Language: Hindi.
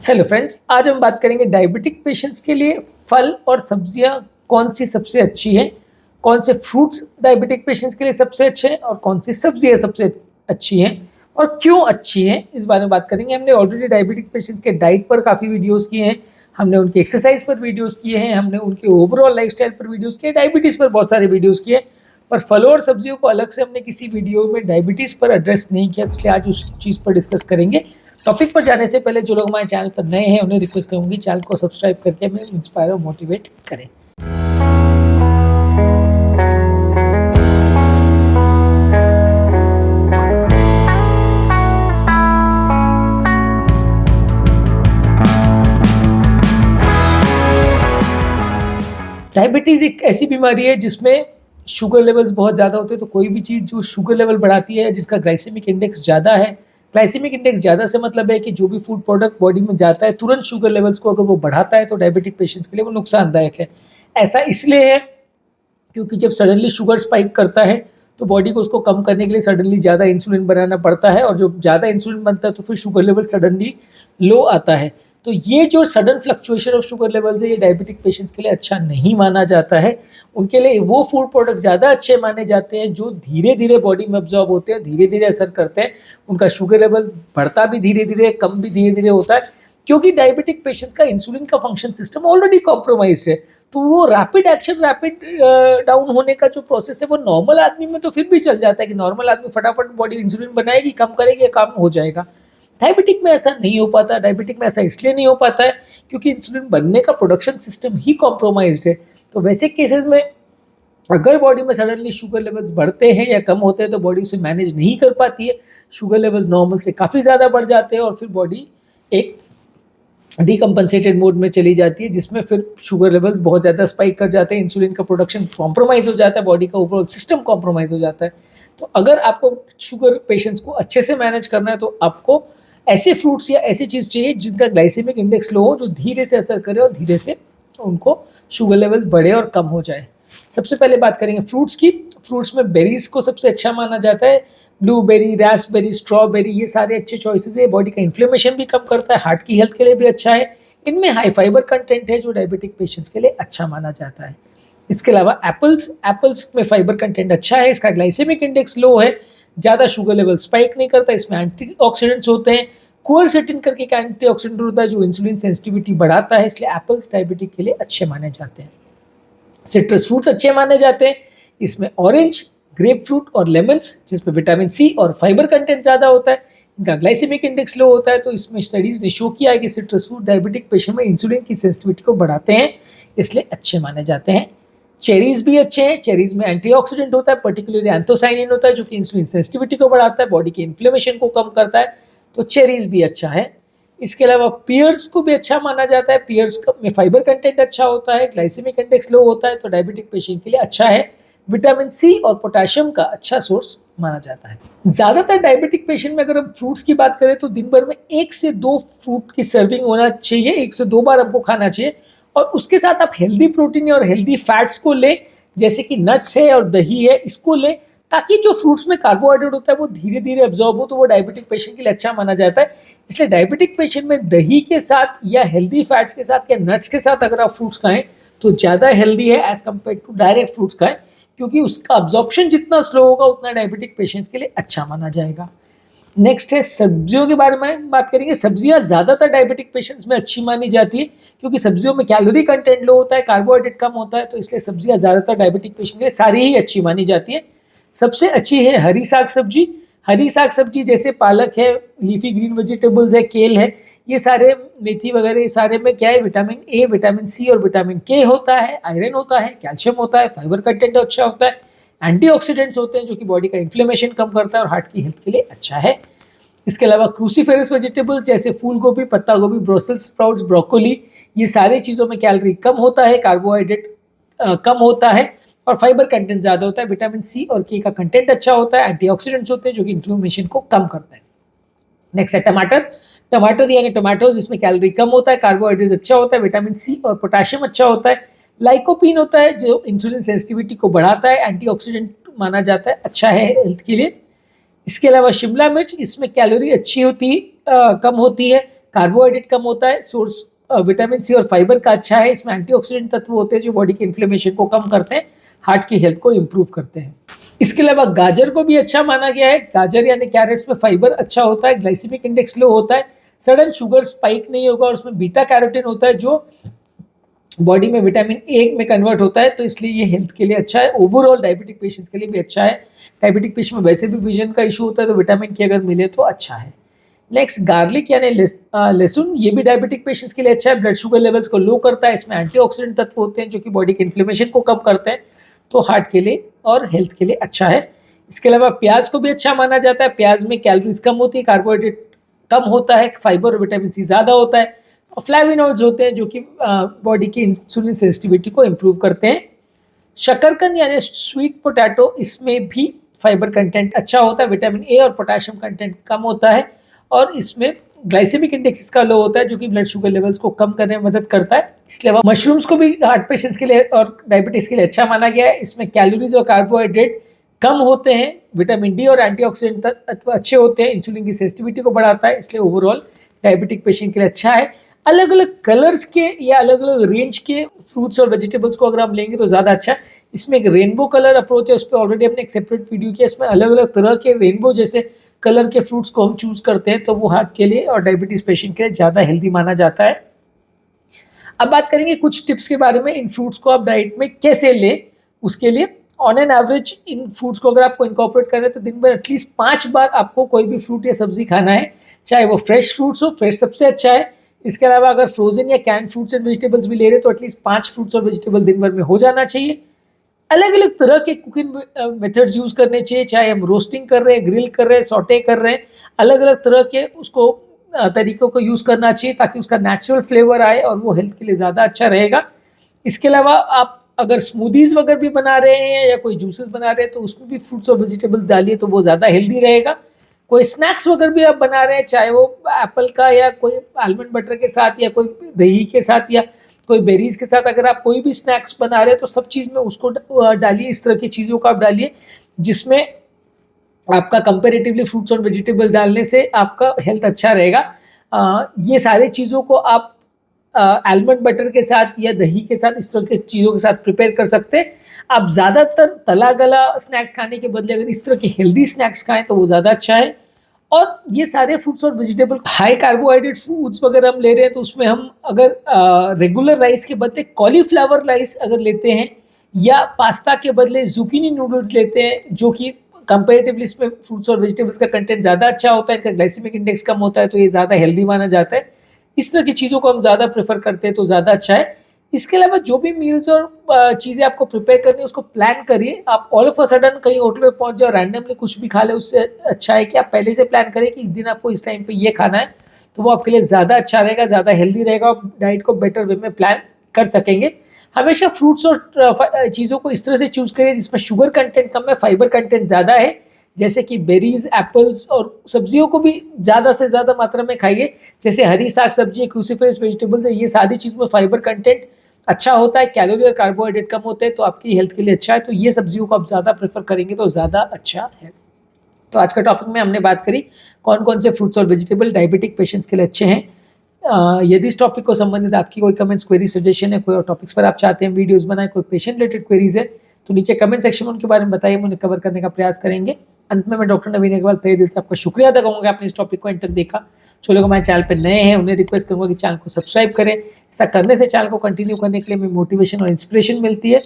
हेलो फ्रेंड्स, आज हम बात करेंगे डायबिटिक पेशेंट्स के लिए फल और सब्जियां कौन सी सबसे अच्छी हैं, कौन से फ्रूट्स डायबिटिक पेशेंट्स के लिए सबसे अच्छे हैं और कौन सी सब्जियां सबसे अच्छी हैं और क्यों अच्छी हैं, इस बारे में बात करेंगे। हमने ऑलरेडी डायबिटिक पेशेंट्स के डाइट पर काफ़ी वीडियोस किए हैं, हमने उनकी एक्सरसाइज पर वीडियोस किए हैं, हमने उनके ओवरऑल लाइफस्टाइल पर वीडियोस किए, डायबिटीज़ पर बहुत सारे वीडियोज़ किए, पर फलों और सब्जियों को अलग से हमने किसी वीडियो में डायबिटीज़ पर एड्रेस नहीं किया, इसलिए आज उस चीज़ पर डिस्कस करेंगे। टॉपिक पर जाने से पहले जो लोग हमारे चैनल पर नए हैं उन्हें रिक्वेस्ट करूंगी चैनल को सब्सक्राइब करके हमें इंस्पायर और मोटिवेट करें। डायबिटीज़ एक ऐसी बीमारी है जिसमें शुगर लेवल्स बहुत ज़्यादा होते हैं, तो कोई भी चीज़ जो शुगर लेवल बढ़ाती है, जिसका ग्लाइसेमिक इंडेक्स ज़्यादा है, ग्लाइसेमिक इंडेक्स ज़्यादा से मतलब है कि जो भी फूड प्रोडक्ट बॉडी में जाता है तुरंत शुगर लेवल्स को अगर वो बढ़ाता है तो डायबिटिक पेशेंट्स के लिए वो नुकसानदायक है। ऐसा इसलिए है क्योंकि जब सडनली शुगर स्पाइक करता है तो बॉडी को उसको कम करने के लिए सडनली ज़्यादा इंसुलिन बनाना पड़ता है, और जो ज़्यादा इंसुलिन बनता है तो फिर शुगर लेवल सडनली लो आता है। तो ये जो sudden fluctuation of sugar levels है, ये डायबिटिक पेशेंट्स के लिए अच्छा नहीं माना जाता है। उनके लिए वो फूड प्रोडक्ट ज़्यादा अच्छे माने जाते हैं जो धीरे धीरे बॉडी में अब्जॉर्ब होते हैं, धीरे धीरे असर करते हैं। उनका शुगर लेवल बढ़ता भी धीरे धीरे, कम भी धीरे धीरे होता है, क्योंकि डायबिटिक पेशेंट्स का इंसुलिन का फंक्शन सिस्टम ऑलरेडी कॉम्प्रोमाइज है। तो वो रैपिड एक्शन, रैपिड डाउन होने का जो प्रोसेस है वो नॉर्मल आदमी में तो फिर भी चल जाता है कि नॉर्मल आदमी फटाफट बॉडी इंसुलिन बनाएगी, कम करेगी, काम हो जाएगा। डायबिटिक में ऐसा नहीं हो पाता। डायबिटिक में ऐसा इसलिए नहीं हो पाता है क्योंकि इंसुलिन बनने का प्रोडक्शन सिस्टम ही कॉम्प्रोमाइज्ड है। तो वैसे केसेस में अगर बॉडी में सडनली शुगर लेवल्स बढ़ते हैं या कम होते हैं तो बॉडी उसे मैनेज नहीं कर पाती है, शुगर लेवल्स नॉर्मल से काफ़ी ज़्यादा बढ़ जाते हैं और फिर बॉडी एक डीकम्पनसेटेड मोड में चली जाती है, जिसमें फिर शुगर लेवल्स बहुत ज़्यादा स्पाइक कर जाते हैं, इंसुलिन का प्रोडक्शन कॉम्प्रोमाइज़ हो जाता है, बॉडी का ओवरऑल सिस्टम कॉम्प्रोमाइज़ हो जाता है। तो अगर आपको शुगर पेशेंट्स को अच्छे से मैनेज करना है तो आपको ऐसे फ्रूट्स या ऐसी चीज़ चाहिए जिनका ग्लाइसेमिक इंडेक्स लो हो, जो धीरे से असर करे और धीरे से उनको शुगर लेवल्स बढ़े और कम हो जाए। सबसे पहले बात करेंगे फ्रूट्स की। फ्रूट्स में बेरीज़ को सबसे अच्छा माना जाता है। ब्लूबेरी, रास्पबेरी, स्ट्रॉबेरी, ये सारे अच्छे चॉइसेस है। बॉडी का इन्फ्लेमेशन भी कम करता है, हार्ट की हेल्थ के लिए भी अच्छा है। इनमें हाई फाइबर कंटेंट है जो डायबिटिक पेशेंट्स के लिए अच्छा माना जाता है। इसके अलावा एप्पल्स में फाइबर कंटेंट अच्छा है, इसका ग्लाइसेमिक इंडेक्स लो है, ज़्यादा शुगर लेवल स्पाइक नहीं करता, इसमें एंटीऑक्सीडेंट्स होते हैं। क्वरसेटिन करके एक एंटीऑक्सीडेंट होता है जो इंसुलिन सेंसिटिविटी बढ़ाता है, इसलिए एप्पल्स डायबिटिक के लिए अच्छे माने जाते हैं। सिट्रस फ्रूट्स अच्छे माने जाते हैं। इसमें ऑरेंज, ग्रेप फ्रूट और लेमन्स, जिसमें विटामिन सी और फाइबर कंटेंट ज़्यादा होता है, इनका ग्लाइसेमिक इंडेक्स लो होता है। तो इसमें स्टडीज़ ने शो किया है कि सिट्रस फ्रूट डायबिटिक पेशेंट में इंसुलिन की सेंसिटिविटी को बढ़ाते हैं, इसलिए अच्छे माने जाते हैं। चेरीज़ भी अच्छे हैं। चेरीज़ में एंटीऑक्सीडेंट होता है, पर्टिकुलरली एंथोसाइनिन होता है जो कि इंसुलिन सेंसिटिविटी को बढ़ाता है, बॉडी के इन्फ्लेमेशन को कम करता है, तो चेरीज़ भी अच्छा है। इसके अलावा पियर्स को भी अच्छा माना जाता है। पियर्स में फाइबर कंटेंट अच्छा होता है, ग्लाइसेमिक इंडेक्स लो होता है, तो डायबिटिक पेशेंट के लिए अच्छा है। विटामिन सी और पोटेशियम का अच्छा सोर्स माना जाता है। ज़्यादातर डायबिटिक पेशेंट में अगर हम फ्रूट्स की बात करें तो दिन भर में 1 से 2 फ्रूट की सर्विंग होना चाहिए, 1 से 2 बार आपको खाना चाहिए, और उसके साथ आप हेल्दी प्रोटीन और हेल्दी फैट्स को लें, जैसे कि नट्स है और दही है, इसको लें, ताकि जो फ्रूट्स में कार्बोहाइड्रेट होता है वो धीरे धीरे अब्जॉर्ब हो, तो वो डायबिटिक पेशेंट के लिए अच्छा माना जाता है। इसलिए डायबिटिक पेशेंट में दही के साथ या हेल्दी फैट्स के साथ या नट्स के साथ अगर आप फ्रूट्स खाएं तो ज़्यादा हेल्दी है as compare to direct fruits खाएं, क्योंकि उसका अब्जॉर्प्शन जितना स्लो होगा उतना डायबिटिक पेशेंट्स के लिए अच्छा माना जाएगा। नेक्स्ट है सब्जियों के बारे में बात करेंगे। सब्जियां ज़्यादातर डायबिटिक पेशेंट्स में अच्छी मानी जाती है क्योंकि सब्जियों में कैलोरी कंटेंट लो होता है, कार्बोहाइड्रेट कम होता है, तो इसलिए सब्जियां ज़्यादातर डायबिटिक पेशेंट के लिए सारी ही अच्छी मानी जाती है। सबसे अच्छी है हरी साग सब्जी। हरी साग सब्जी जैसे पालक है, लीफी ग्रीन वेजिटेबल्स है, केल है, ये सारे, मेथी वगैरह, ये सारे में क्या है, विटामिन ए, विटामिन सी और विटामिन के होता है, आयरन होता है, कैल्शियम होता है, फाइबर कंटेंट अच्छा होता है, एंटीऑक्सीडेंट्स होते हैं जो कि बॉडी का इन्फ्लेमेशन कम करता है और हार्ट की हेल्थ के लिए अच्छा है। इसके अलावा क्रूसीफेरस वेजिटेबल्स जैसे फूल गोभी, पत्ता गोभी, ब्रसेल्स स्प्राउट्स, ब्रोकोली, ये सारे चीज़ों में कैलोरी कम होता है, कार्बोहाइड्रेट कम होता है और फाइबर कंटेंट ज़्यादा होता है। विटामिन सी और के का कंटेंट अच्छा होता है, एंटीऑक्सीडेंट्स होते हैं जो कि इन्फ्लेमेशन को कम करते हैं। नेक्स्ट है टमाटर यानी टोमेटोज, इसमें कैलोरी कम होता है, कार्बोहाइड्रेट अच्छा होता है, विटामिन सी और पोटेशियम अच्छा होता है, लाइकोपीन होता है जो इंसुलिन सेंसिटिविटी को बढ़ाता है, एंटीऑक्सीडेंट माना जाता है, अच्छा है हेल्थ के लिए। इसके अलावा शिमला मिर्च, इसमें कैलोरी अच्छी होती कम होती है, कार्बोहाइड्रेट कम होता है, सोर्स विटामिन सी और फाइबर का अच्छा है, इसमें एंटीऑक्सीडेंट तत्व होते हैं जो बॉडी के इन्फ्लेमेशन को कम करते हैं, हार्ट की हेल्थ को इम्प्रूव करते हैं। इसके अलावा गाजर को भी अच्छा माना गया है। गाजर यानी कैरेट्स में फाइबर अच्छा होता है, ग्लाइसेमिक इंडेक्स लो होता है, सडन शुगर स्पाइक नहीं होगा और उसमें बीटा कैरोटीन होता है जो बॉडी में विटामिन ए में कन्वर्ट होता है, तो इसलिए ये हेल्थ के लिए अच्छा है। ओवरऑल डायबिटिक पेशेंट्स के लिए भी अच्छा है। डायबिटिक पेशेंट में वैसे भी विजन का इशू होता है तो विटामिन के अगर मिले तो अच्छा है। नेक्स्ट गार्लिक यानी लहसुन, ये भी डायबिटिक पेशेंट्स के लिए अच्छा है, ब्लड शुगर लेवल्स को लो करता है, इसमें एंटीऑक्सीडेंट तत्व होते हैं जो कि बॉडी के इन्फ्लेमेशन को कम करते हैं, तो हार्ट के लिए और हेल्थ के लिए अच्छा है। इसके अलावा प्याज को भी अच्छा माना जाता है, प्याज में कैलोरीज कम होती है, कार्बोहाइड्रेट कम होता है, फाइबर और विटामिन सी ज़्यादा होता है, और फ्लैविनॉइड्स होते हैं जो कि बॉडी की इंसुलिन सेंसिटिविटी को इम्प्रूव करते हैं। शकरकंद यानी स्वीट पोटैटो, इसमें भी फाइबर कंटेंट अच्छा होता है, विटामिन ए और पोटेशियम कंटेंट कम होता है, और इसमें ग्लाइसेमिक इंडेक्स इसका लो होता है जो कि ब्लड शुगर लेवल्स को कम करने में मदद करता है। इसके अलावा मशरूम्स को भी हार्ट पेशेंट्स के लिए और डायबिटीज़ के लिए अच्छा माना गया है, इसमें कैलोरीज और कार्बोहाइड्रेट कम होते हैं, विटामिन डी और एंटीऑक्सीडेंट तत्व अच्छे होते हैं, इंसुलिन की सेंसिटिविटी को बढ़ाता है, इसलिए ओवरऑल डायबिटिक पेशेंट के लिए अच्छा है। अलग अलग कलर्स के या अलग अलग रेंज के फ्रूट्स और वेजिटेबल्स को अगर हम लेंगे तो ज़्यादा अच्छा है। इसमें एक रेनबो कलर अप्रोच है, उस पर ऑलरेडी हमने एक सेपरेट वीडियो किया, इसमें अलग अलग तरह के रेनबो जैसे कलर के फ्रूट्स को हम चूज़ करते हैं, तो वो हार्ट के लिए और डायबिटीज़ पेशेंट के लिए ज़्यादा हेल्दी माना जाता है। अब बात करेंगे कुछ टिप्स के बारे में, इन फ्रूट्स को आप डाइट में कैसे लें। उसके लिए on an average in fruits को अगर आपको इनकॉर्पोरेट करना है तो दिन भर एटलीस्ट 5 बार आपको कोई भी फ्रूट या सब्जी खाना है, चाहे वो फ्रेश फ्रूट्स हो, फ्रेश सबसे अच्छा है। इसके अलावा अगर फ्रोजन या कैंड फ्रूट्स एंड वेजिटेबल्स भी ले रहे हैं तो एटलीस्ट 5 फ्रूट्स और वेजिटेबल दिन भर में हो जाना चाहिए। अलग अलग तरह के कुकिंग मेथड्स यूज़ करने चाहिए, चाहे हम रोस्टिंग कर रहे हैं, ग्रिल कर रहे हैं, सॉटे कर रहे हैं, अलग अलग तरह के उसको तरीक़ों को यूज़ करना चाहिए ताकि उसका नेचुरल फ्लेवर आए और वो हेल्थ के लिए ज़्यादा अच्छा रहेगा। इसके अलावा आप अगर स्मूदीज़ वगैरह भी बना रहे हैं या कोई जूसेस बना रहे हैं तो उसमें भी फ्रूट्स और वेजिटेबल डालिए तो वो ज़्यादा हेल्दी रहेगा। कोई स्नैक्स वगैरह भी आप बना रहे हैं, चाहे वो एप्पल का या कोई आलमंड बटर के साथ या कोई दही के साथ या कोई बेरीज के साथ, अगर आप कोई भी स्नैक्स बना रहे हैं तो सब चीज़ में उसको डालिए, इस तरह की चीज़ों को आप डालिए जिसमें आपका कंपेरेटिवली फ्रूट्स और वेजिटेबल डालने से आपका हेल्थ अच्छा रहेगा। ये सारे चीज़ों को आप आलमंड बटर के साथ या दही के साथ, इस तरह की चीज़ों के साथ प्रिपेयर कर सकते हैं। आप ज़्यादातर तला गला स्नैक्स खाने के बदले अगर इस तरह के हेल्दी स्नैक्स खाएं तो वो ज़्यादा अच्छा है। और ये सारे फ्रूट्स और वेजिटेबल हाई कार्बोहाइड्रेट फूड्स वगैरह हम ले रहे हैं तो उसमें हम अगर रेगुलर राइस के बदले कॉलीफ्लावर राइस अगर लेते हैं या पास्ता के बदले जुकीनी नूडल्स लेते हैं जो कि कंपेरेटिवली इसमें फ्रूट्स और वेजिटेबल्स का कंटेंट ज़्यादा अच्छा होता है, इनका ग्लाइसेमिक इंडेक्स कम होता है, तो ये ज़्यादा हेल्दी माना जाता है। इस तरह की चीज़ों को हम ज़्यादा प्रेफर करते हैं तो ज़्यादा अच्छा है। इसके अलावा जो भी मील्स और चीज़ें आपको प्रिपेयर करनी है उसको प्लान करिए। आप ऑल ऑफ अ सडन कहीं होटल में पहुंच जाओ, रैंडमली कुछ भी खा ले, उससे अच्छा है कि आप पहले से प्लान करें कि इस दिन आपको इस टाइम पे ये खाना है, तो वो आपके लिए ज़्यादा अच्छा रहेगा, ज़्यादा हेल्दी रहेगा और डाइट को बेटर वे में प्लान कर सकेंगे। हमेशा फ्रूट्स और चीज़ों को इस तरह से चूज़ करिए जिसमें शुगर कंटेंट कम है, फाइबर कंटेंट ज़्यादा है, जैसे कि बेरीज, एप्पल्स, और सब्जियों को भी ज़्यादा से ज़्यादा मात्रा में खाइए, जैसे हरी साग सब्जी, क्रूसीफेरस वेजिटेबल्स है, ये सारी चीज़ में फाइबर कंटेंट अच्छा होता है, कैलोरी और कार्बोहाइड्रेट कम होते हैं, तो आपकी हेल्थ के लिए अच्छा है। तो ये सब्जियों को आप ज़्यादा प्रेफर करेंगे तो ज़्यादा अच्छा है। तो आज का टॉपिक में हमने बात करी कौन कौन से फ्रूट्स और वेजिटेबल डायबिटिक पेशेंट्स के लिए अच्छे हैं। यदि इस टॉपिक को संबंधित आपकी कोई कमेंट्स, क्वेरी, सजेशन है, कोई और टॉपिक्स पर आप चाहते हैं वीडियोस बनाए, कोई पेशेंट रिलेटेड क्वेरीज है, तो नीचे कमेंट सेक्शन में उनके बारे में बताइए, हम उन्हें कवर करने का प्रयास करेंगे। अंत में मैं डॉक्टर नवीन अग्रवाल तहे दिल से आपका शुक्रिया अदा करूँगा, आपने इस टॉपिक को एंड तक देखा। जो लोग हमारे चैनल पर नए हैं उन्हें रिक्वेस्ट करूँगा कि चैनल को सब्सक्राइब करें। ऐसा करने से चैनल को कंटिन्यू करने के लिए हमें मोटिवेशन और इंस्पिरेशन मिलती है।